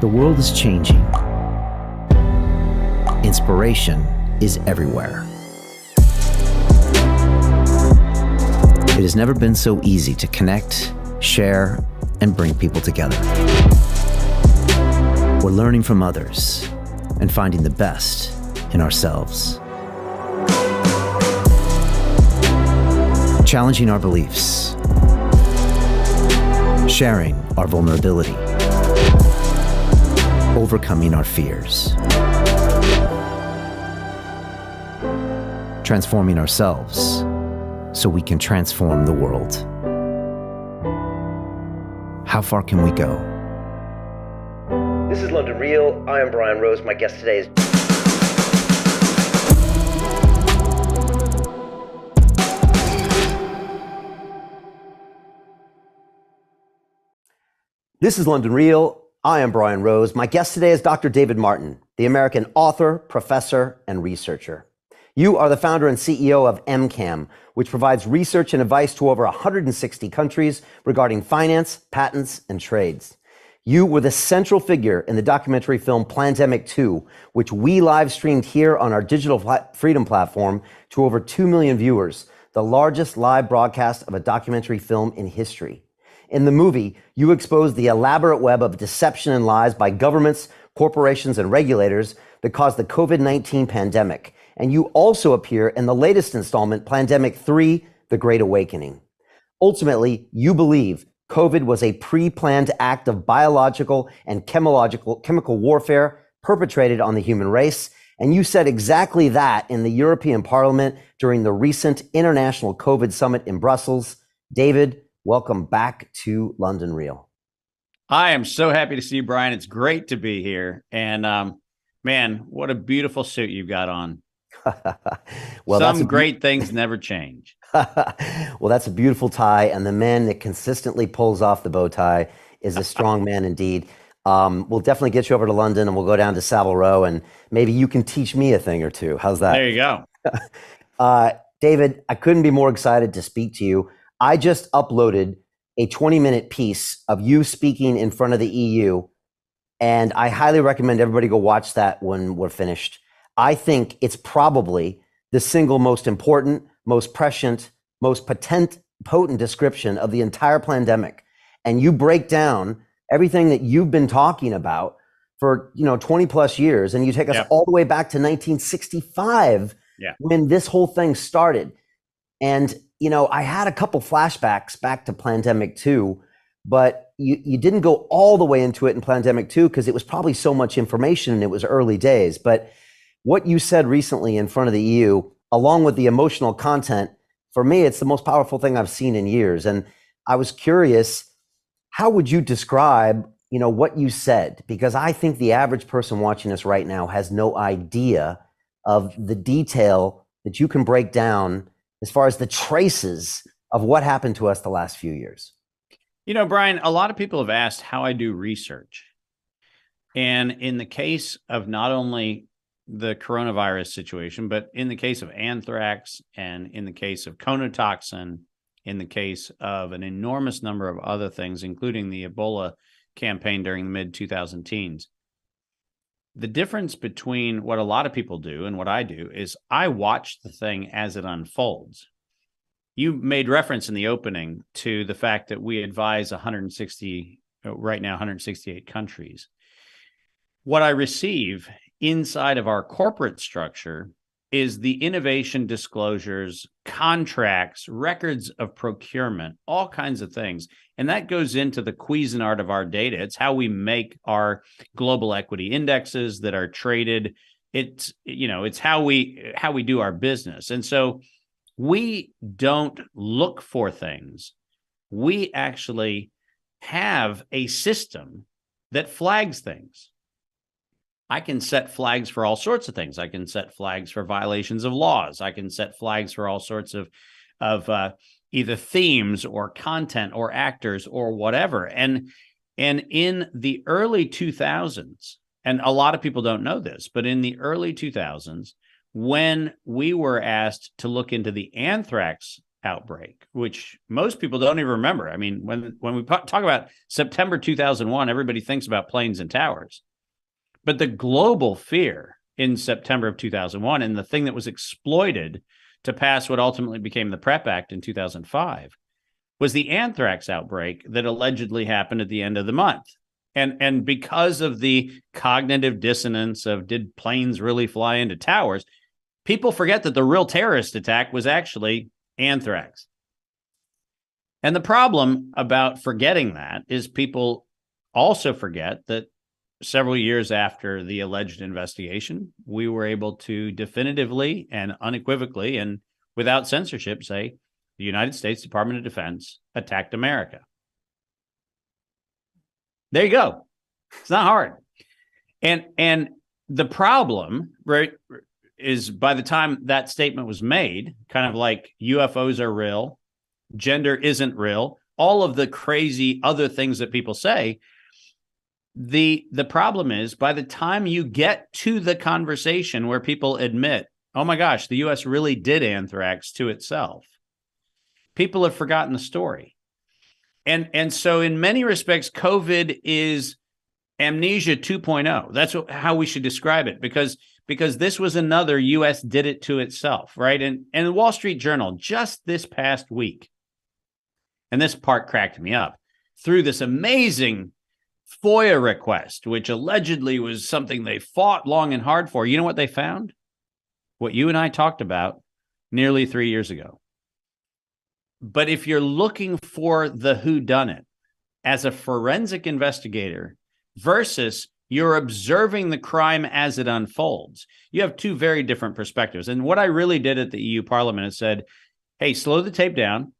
The world is changing. Inspiration is everywhere. It has never been so easy to connect, share, and bring people together. We're learning from others and finding the best in ourselves. Challenging our beliefs. Sharing our vulnerability. Overcoming our fears. Transforming ourselves so we can transform the world. How far can we go? This is London Real. I am Brian Rose. My guest today is... This is London Real. I am Brian Rose. My guest today is Dr. David Martin, the American author, professor, and researcher. You are the founder and CEO of MCAM, which provides research and advice to over 160 countries regarding finance, patents, and trades. You were the central figure in the documentary film Plandemic 2, which we live streamed here on our Digital Freedom platform to over 2 million viewers, the largest live broadcast of a documentary film in history. In the movie, you exposed the elaborate web of deception and lies by governments, corporations, and regulators that caused the COVID-19 pandemic. And you also appear in the latest installment, Plandemic 3, The Great Awakening. Ultimately, you believe COVID was a pre-planned act of biological and chemical warfare perpetrated on the human race. And you said exactly that in the European Parliament during the recent International COVID Summit in Brussels. David, welcome back to London Real. I am so happy to see you, Brian. It's great to be here. And man, what a beautiful suit you've got on. Well, some great things never change. Well, that's a beautiful tie. And the man that consistently pulls off the bow tie is a strong man indeed. We'll definitely get you over to London and we'll go down to Savile Row and maybe you can teach me a thing or two. How's that? There you go. David, I couldn't be more excited to speak to you. I just uploaded a 20-minute piece of you speaking in front of the EU, and I highly recommend everybody go watch that when we're finished. I think it's probably the single most important, most prescient, most potent description of the entire pandemic. And you break down everything that you've been talking about for 20 plus years, and you take us all the way back to 1965 when this whole thing started. And I had a couple flashbacks back to Plandemic 2, but you didn't go all the way into it in Plandemic 2 because it was probably so much information and it was early days. But what you said recently in front of the EU, along with the emotional content, for me, it's the most powerful thing I've seen in years. And I was curious, how would you describe, what you said? Because I think the average person watching us right now has no idea of the detail that you can break down as far as the traces of what happened to us the last few years. Brian, a lot of people have asked how I do research. And in the case of not only the coronavirus situation, but in the case of anthrax and in the case of conotoxin, in the case of an enormous number of other things, including the Ebola campaign during the mid-2010s, the difference between what a lot of people do and what I do is I watch the thing as it unfolds. You made reference in the opening to the fact that we advise 168 countries. What I receive inside of our corporate structure is the innovation disclosures, contracts, records of procurement, all kinds of things. And that goes into the Cuisinart of our data. It's how we make our global equity indexes that are traded. It's how we do our business. And so we don't look for things. We actually have a system that flags things. I can set flags for all sorts of things. I can set flags for violations of laws. I can set flags for all sorts of either themes or content or actors or whatever. And in the early 2000s, and a lot of people don't know this, but in the early 2000s, when we were asked to look into the anthrax outbreak, which most people don't even remember. I mean, when we talk about September 2001, everybody thinks about planes and towers. But the global fear in September of 2001, and the thing that was exploited to pass what ultimately became the PrEP Act in 2005, was the anthrax outbreak that allegedly happened at the end of the month. And because of the cognitive dissonance of did planes really fly into towers, people forget that the real terrorist attack was actually anthrax. And the problem about forgetting that is people also forget that several years after the alleged investigation, we were able to definitively and unequivocally and without censorship say the United States Department of Defense attacked America. There you go. It's not hard. And the problem, right, is by the time that statement was made, kind of like UFOs are real, gender isn't real, all of the crazy other things that people say, the problem is by the time you get to the conversation where people admit, oh my gosh, the US really did anthrax to itself, people have forgotten the story. And so in many respects, COVID is amnesia 2.0. That's how we should describe it, because this was another US did it to itself, right? And the Wall Street Journal just this past week, and this part cracked me up, through this amazing FOIA request, which allegedly was something they fought long and hard for. You know what they found? What you and I talked about nearly 3 years ago. But if you're looking for the whodunit as a forensic investigator versus you're observing the crime as it unfolds, you have two very different perspectives. And what I really did at the EU Parliament is said, hey, slow the tape down.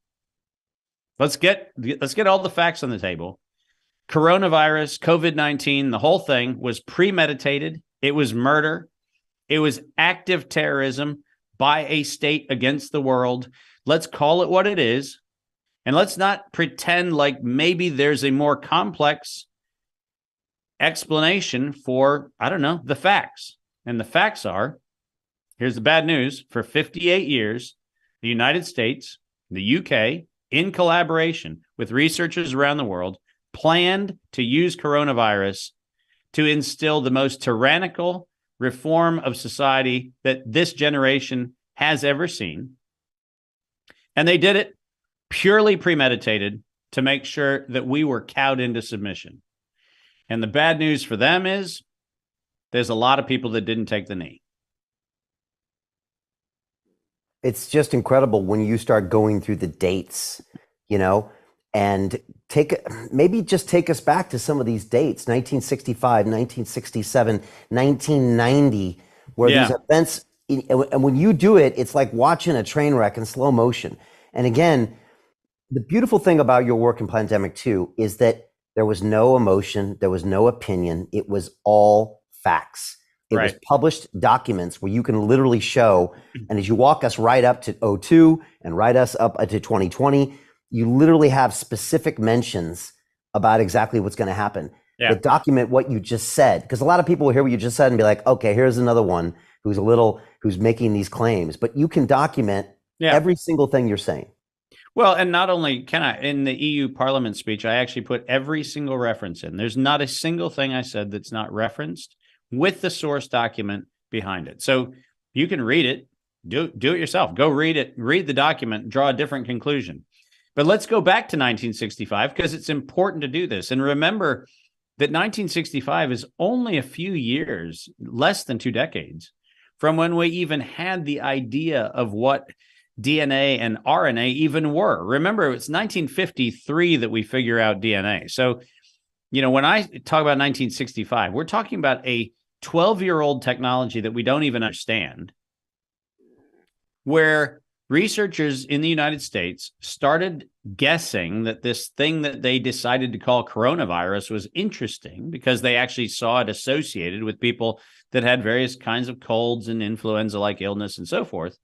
Let's get all the facts on the table. Coronavirus, COVID-19, the whole thing was premeditated. It was murder. It was active terrorism by a state against the world. Let's call it what it is. And let's not pretend like maybe there's a more complex explanation for, I don't know, the facts. And the facts are, here's the bad news, for 58 years, the United States, the UK, in collaboration with researchers around the world, planned to use coronavirus to instill the most tyrannical reform of society that this generation has ever seen. And they did it purely premeditated to make sure that we were cowed into submission. And the bad news for them is there's a lot of people that didn't take the knee. It's just incredible when you start going through the dates, and maybe just take us back to some of these dates, 1965, 1967, 1990, where these events, and when you do it, it's like watching a train wreck in slow motion. And again, the beautiful thing about your work in Plandemic 2 is that there was no emotion, there was no opinion, it was all facts. It was published documents where you can literally show, and as you walk us right up to 02 and right us up to 2020, you literally have specific mentions about exactly what's going to happen. Yeah. But document what you just said, because a lot of people will hear what you just said and be like, okay, here's another one who's making these claims, but you can document every single thing you're saying. Well, and not only can I, in the EU Parliament speech, I actually put every single reference in. There's not a single thing I said that's not referenced with the source document behind it. So you can read it, do it yourself. Go read it, read the document, draw a different conclusion. But let's go back to 1965 because it's important to do this. And remember that 1965 is only a few years, less than 2 decades, from when we even had the idea of what DNA and RNA even were. Remember, it's 1953 that we figure out DNA. So, when I talk about 1965, we're talking about a 12-year-old technology that we don't even understand, where researchers in the United States started guessing that this thing that they decided to call coronavirus was interesting because they actually saw it associated with people that had various kinds of colds and influenza-like illness and so forth.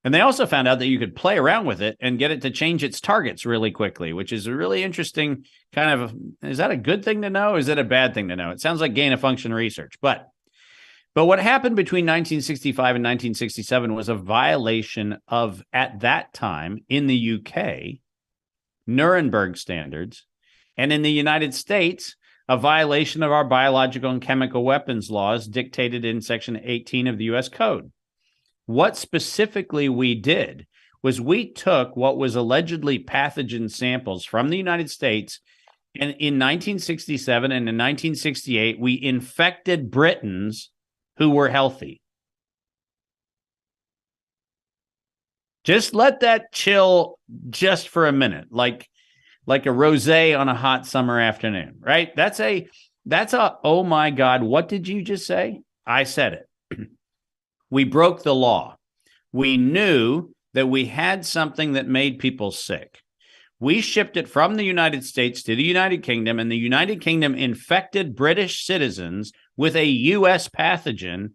And they also found out that you could play around with it and get it to change its targets really quickly, which is a really interesting is that a good thing to know? Is it a bad thing to know? It sounds like gain-of-function research. But But what happened between 1965 and 1967 was a violation of, at that time in the UK, Nuremberg standards, and in the United States, a violation of our biological and chemical weapons laws dictated in Section 18 of the U.S. Code. What specifically we did was we took what was allegedly pathogen samples from the United States, and in 1967 and in 1968, we infected Britons who were healthy. Just let that chill just for a minute, like a rosé on a hot summer afternoon, right? That's a, oh my God, what did you just say? I said it. We broke the law. We knew that we had something that made people sick. We shipped it from the United States to the United Kingdom, and the United Kingdom infected British citizens with a U.S. pathogen,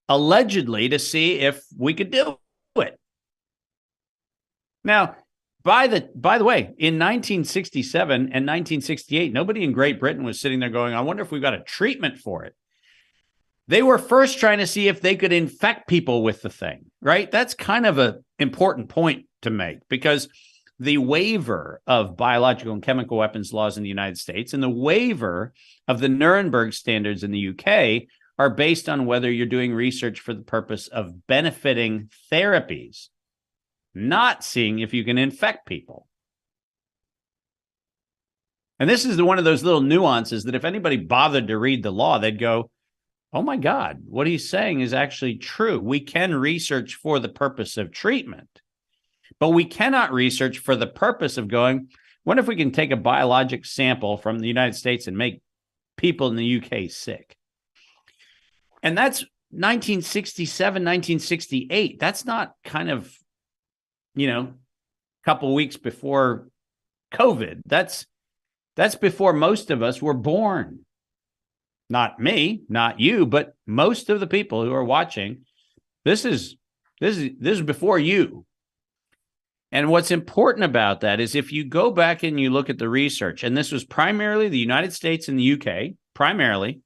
allegedly to see if we could do it. Now, by the way, in 1967 and 1968, nobody in Great Britain was sitting there going, I wonder if we've got a treatment for it. They were first trying to see if they could infect people with the thing, right? That's kind of an important point to make, because the waiver of biological and chemical weapons laws in the United States and the waiver of the Nuremberg standards in the UK are based on whether you're doing research for the purpose of benefiting therapies, not seeing if you can infect people. And this is one of those little nuances that if anybody bothered to read the law, they'd go, oh my God, what he's saying is actually true. We can research for the purpose of treatment, but we cannot research for the purpose of going, what if we can take a biologic sample from the United States and make people in the UK sick? And that's 1967, 1968. That's not kind of, a couple of weeks before COVID. That's before most of us were born. Not me, not you, but most of the people who are watching. This is before you. And what's important about that is if you go back and you look at the research, and this was primarily the United States and the UK, primarily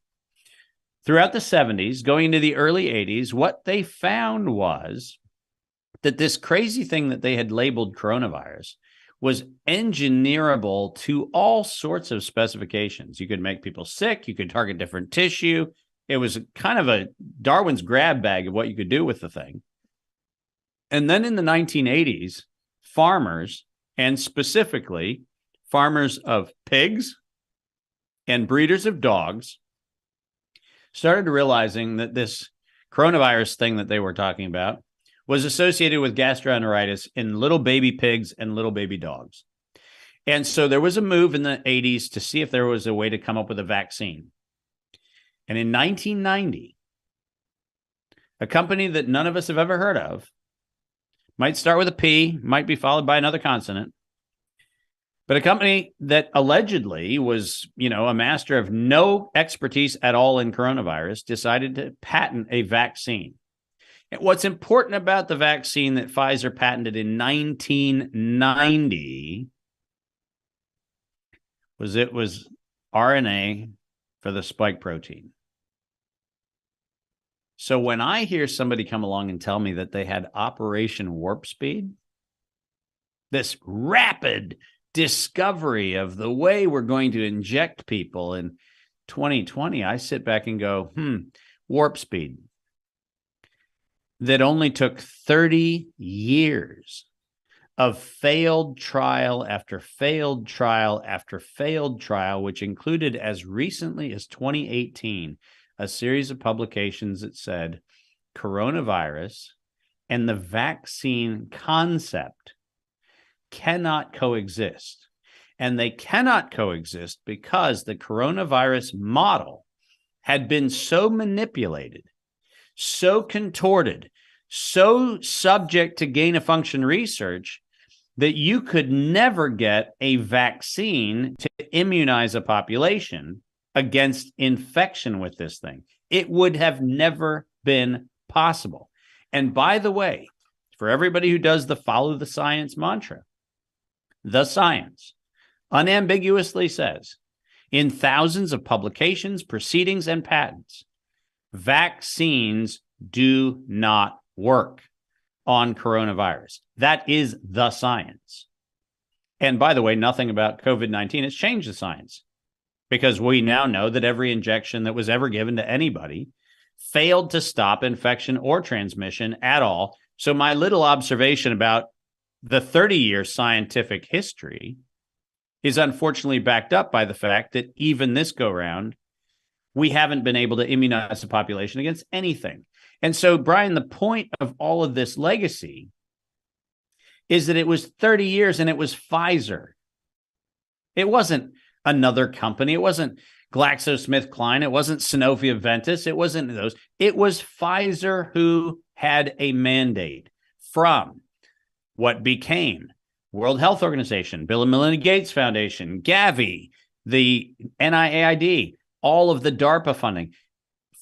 throughout the 70s, going into the early 80s, what they found was that this crazy thing that they had labeled coronavirus was engineerable to all sorts of specifications. You could make people sick. You could target different tissue. It was kind of a Darwin's grab bag of what you could do with the thing. And then in the 1980s, farmers, and specifically farmers of pigs and breeders of dogs, started realizing that this coronavirus thing that they were talking about was associated with gastroenteritis in little baby pigs and little baby dogs. And so there was a move in the 80s to see if there was a way to come up with a vaccine. And in 1990, a company that none of us have ever heard of, might start with a P, might be followed by another consonant, but a company that allegedly was, a master of no expertise at all in coronavirus, decided to patent a vaccine. And what's important about the vaccine that Pfizer patented in 1990 was it was RNA for the spike protein. So when I hear somebody come along and tell me that they had Operation Warp Speed, this rapid discovery of the way we're going to inject people in 2020, I sit back and go, warp speed. That only took 30 years of failed trial after failed trial after failed trial, which included as recently as 2018, a series of publications that said coronavirus and the vaccine concept cannot coexist. And they cannot coexist because the coronavirus model had been so manipulated, so contorted, so subject to gain-of-function research that you could never get a vaccine to immunize a population against infection with this thing. It would have never been possible. And by the way, for everybody who does the follow the science mantra, the science unambiguously says in thousands of publications, proceedings, and patents Vaccines do not work on coronavirus. That is the science. And by the way, nothing about COVID-19 has changed the science, because we now know that every injection that was ever given to anybody failed to stop infection or transmission at all. So my little observation about the 30-year scientific history is unfortunately backed up by the fact that even this go round, we haven't been able to immunize the population against anything. And so, Brian, the point of all of this legacy is that it was 30 years and it was Pfizer. It wasn't another company. It wasn't GlaxoSmithKline. It wasn't Sanofi Aventis. It wasn't those. It was Pfizer who had a mandate from what became World Health Organization, Bill and Melinda Gates Foundation, Gavi, the NIAID, all of the DARPA funding.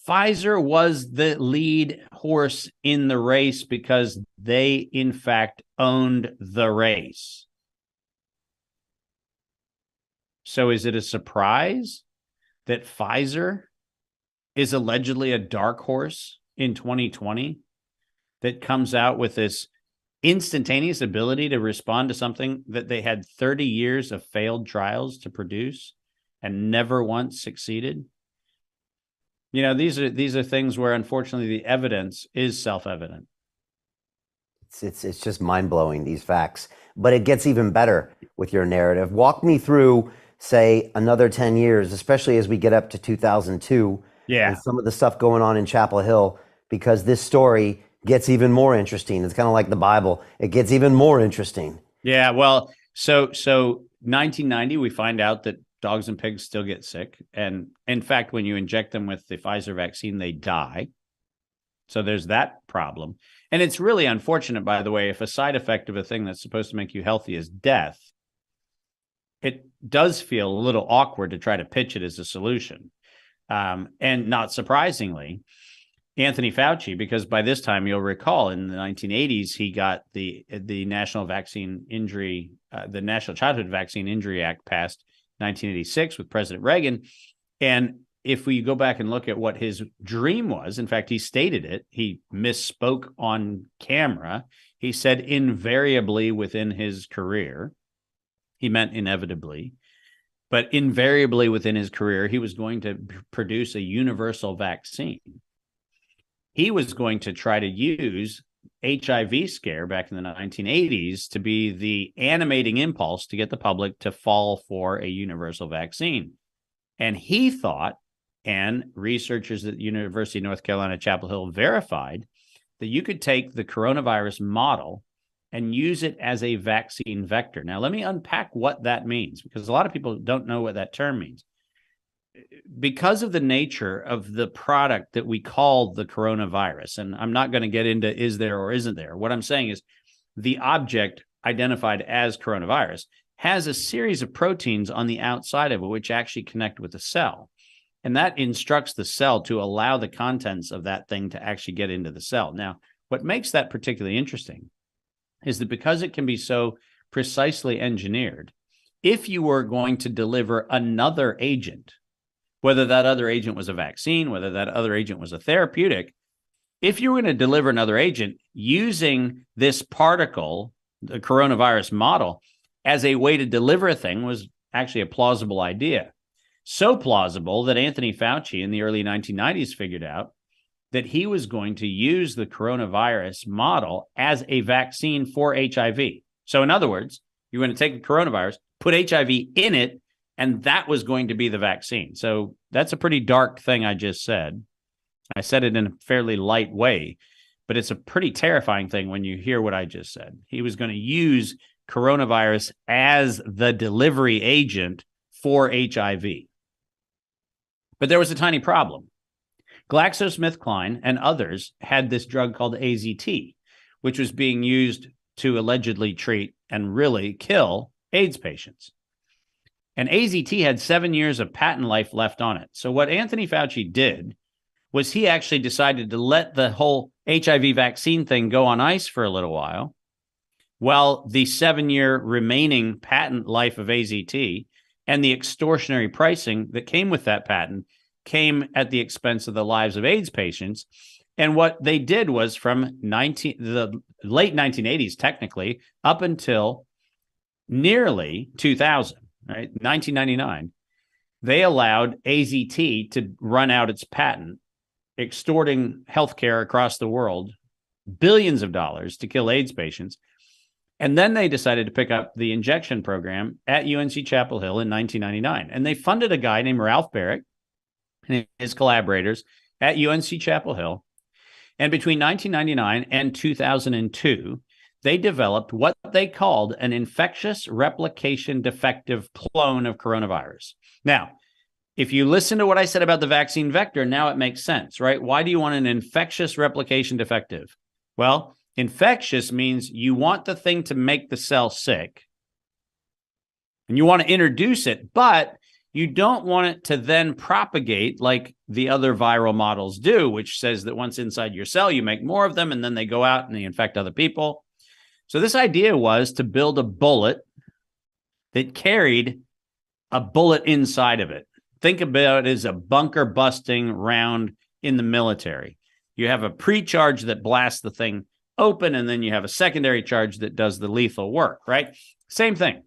Pfizer was the lead horse in the race because they, in fact, owned the race. So is it a surprise that Pfizer is allegedly a dark horse in 2020 that comes out with this instantaneous ability to respond to something that they had 30 years of failed trials to produce and never once succeeded? You know, these are things where, unfortunately, the evidence is self-evident. It's just mind-blowing, these facts. But it gets even better with your narrative. Walk me through, say, another 10 years, especially as we get up to 2002, and some of the stuff going on in Chapel Hill, because this story gets even more interesting. It's kind of like the Bible. It gets even more interesting. Yeah, well, so 1990, we find out that dogs and pigs still get sick. And in fact, when you inject them with the Pfizer vaccine, they die. So there's that problem. And it's really unfortunate, by the way, if a side effect of a thing that's supposed to make you healthy is death, it does feel a little awkward to try to pitch it as a solution. And not surprisingly, Anthony Fauci, because by this time you'll recall in the 1980s, he got the National Childhood Vaccine Injury Act passed 1986 with President Reagan. And if we go back and look at what his dream was, in fact, he stated it, he misspoke on camera. He said invariably within his career, he meant inevitably, but invariably within his career, he was going to produce a universal vaccine. He was going to try to use HIV scare back in the 1980s to be the animating impulse to get the public to fall for a universal vaccine. And he thought, and researchers at the University of North Carolina, Chapel Hill verified, that you could take the coronavirus model and use it as a vaccine vector. Now, let me unpack what that means, because a lot of people don't know what that term means. Because of the nature of the product that we call the coronavirus, and I'm not going to get into is there or isn't there. What I'm saying is the object identified as coronavirus has a series of proteins on the outside of it which actually connect with the cell. And that instructs the cell to allow the contents of that thing to actually get into the cell. Now, what makes that particularly interesting is that because it can be so precisely engineered, if you were going to deliver another agent, whether that other agent was a vaccine, whether that other agent was a therapeutic, if you were going to deliver another agent using this particle, the coronavirus model, as a way to deliver a thing was actually a plausible idea. So plausible that Anthony Fauci in the early 1990s figured out that he was going to use the coronavirus model as a vaccine for HIV. So in other words, you're going to take the coronavirus, put HIV in it, and that was going to be the vaccine. So that's a pretty dark thing I just said. I said it in a fairly light way, but it's a pretty terrifying thing when you hear what I just said. He was going to use coronavirus as the delivery agent for HIV. But there was a tiny problem. GlaxoSmithKline and others had this drug called AZT, which was being used to allegedly treat and really kill AIDS patients. And AZT had 7 years of patent life left on it. So what Anthony Fauci did was he actually decided to let the whole HIV vaccine thing go on ice for a little while the 7-year remaining patent life of AZT and the extortionary pricing that came with that patent came at the expense of the lives of AIDS patients. And what they did was from the late 1980s, technically, up until nearly 2000, right, 1999, they allowed AZT to run out its patent, extorting healthcare across the world, billions of dollars to kill AIDS patients. And then they decided to pick up the injection program at UNC Chapel Hill in 1999. And they funded a guy named Ralph Barrett and his collaborators at UNC Chapel Hill. And between 1999 and 2002, they developed what they called an infectious replication defective clone of coronavirus. Now, if you listen to what I said about the vaccine vector, now it makes sense, right? Why do you want an infectious replication defective? Well, infectious means you want the thing to make the cell sick and you want to introduce it, but you don't want it to then propagate like the other viral models do, which says that once inside your cell, you make more of them and then they go out and they infect other people. So this idea was to build a bullet that carried a bullet inside of it. Think about it as a bunker busting round in the military. You have a pre-charge that blasts the thing open, and then you have a secondary charge that does the lethal work, right? Same thing,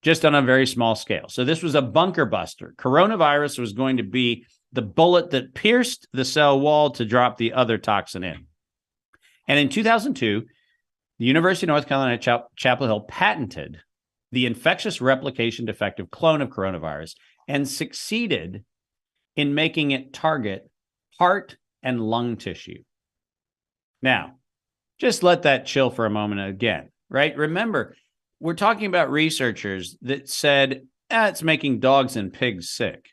just on a very small scale. So this was a bunker buster. Coronavirus was going to be the bullet that pierced the cell wall to drop the other toxin in. And in 2002, the University of North Carolina at Chapel Hill patented the infectious replication defective clone of coronavirus and succeeded in making it target heart and lung tissue. Now, just let that chill for a moment again, right? Remember, we're talking about researchers that said, it's making dogs and pigs sick.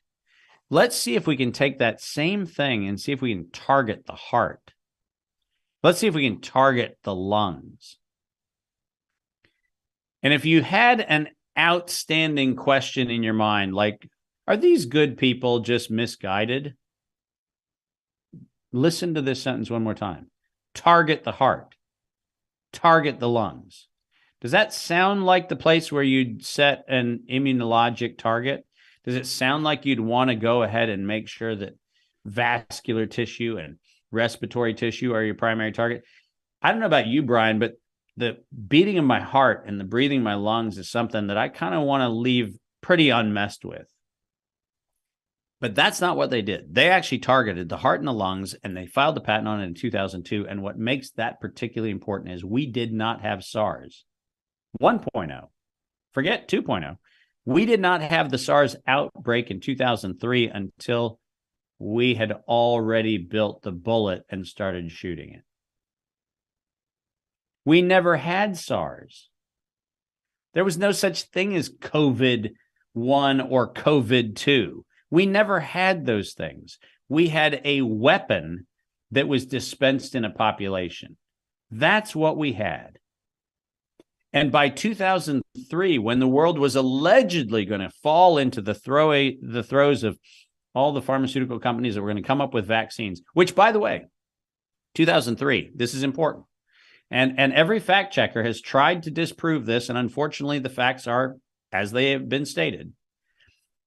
Let's see if we can take that same thing and see if we can target the heart. Let's see if we can target the lungs. And if you had an outstanding question in your mind, like, are these good people just misguided? Listen to this sentence one more time. Target the heart. Target the lungs. Does that sound like the place where you'd set an immunologic target? Does it sound like you'd want to go ahead and make sure that vascular tissue and respiratory tissue are your primary target? I don't know about you, Brian, but the beating of my heart and the breathing of my lungs is something that I kind of want to leave pretty unmessed with. But that's not what they did. They actually targeted the heart and the lungs, and they filed the patent on it in 2002. And what makes that particularly important is we did not have SARS 1.0. Forget 2.0. We did not have the SARS outbreak in 2003 until we had already built the bullet and started shooting it. We never had SARS. There was no such thing as COVID-1 or COVID-2. We never had those things. We had a weapon that was dispensed in a population. That's what we had. And by 2003, when the world was allegedly going to fall into the throes of all the pharmaceutical companies that were going to come up with vaccines, which, by the way, 2003, this is important. And every fact checker has tried to disprove this. And unfortunately, the facts are as they have been stated.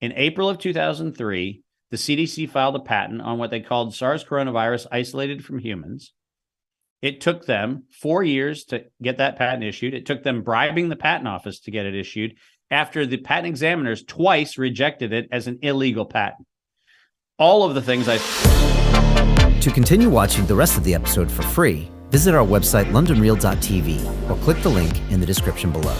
In April of 2003, the CDC filed a patent on what they called SARS coronavirus isolated from humans. It took them 4 years to get that patent issued. It took them bribing the patent office to get it issued after the patent examiners twice rejected it as an illegal patent. All of the things To continue watching the rest of the episode for free, visit our website londonreal.tv or click the link in the description below.